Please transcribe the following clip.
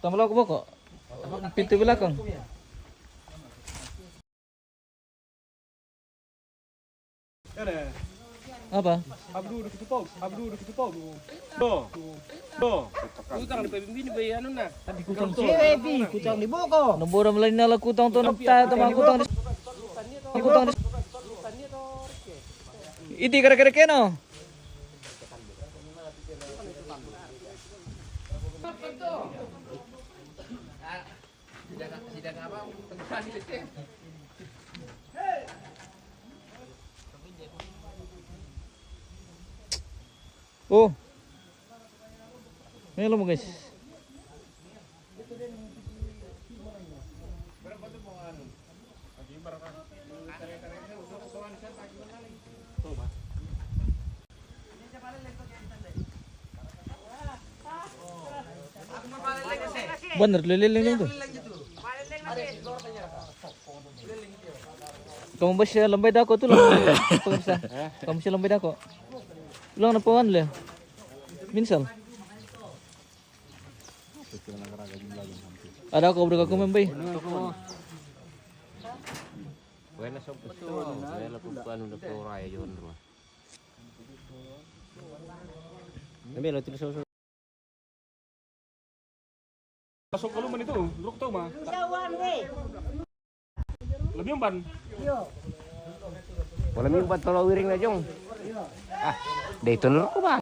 Tambah ke pokok. Pintu belakang. Apa? Abdu udah ketupau. Do. Utang di pemimpin bayi anu nah. Tadi kutang Kutang di boko. nombor mulai nala kutang tu nampak teman kutang. Kutang. Iti kira-kira keno. Oh. Ini lo guys. Bener leleng itu. Kamu masih lambai dako tu lah. Pemirsa. Kamu masih lambai dako. Ulang na pawan le. Minsal. Ada kau berapa kau membeli? Buena sa pusto, buena pupuan ng doktora yun. Nabi lo tulis Masuk kalau man itu, luruk tau mah. Lebih umpan. wala mi ba tolo wiring na jong. Ah, dayton ko ba?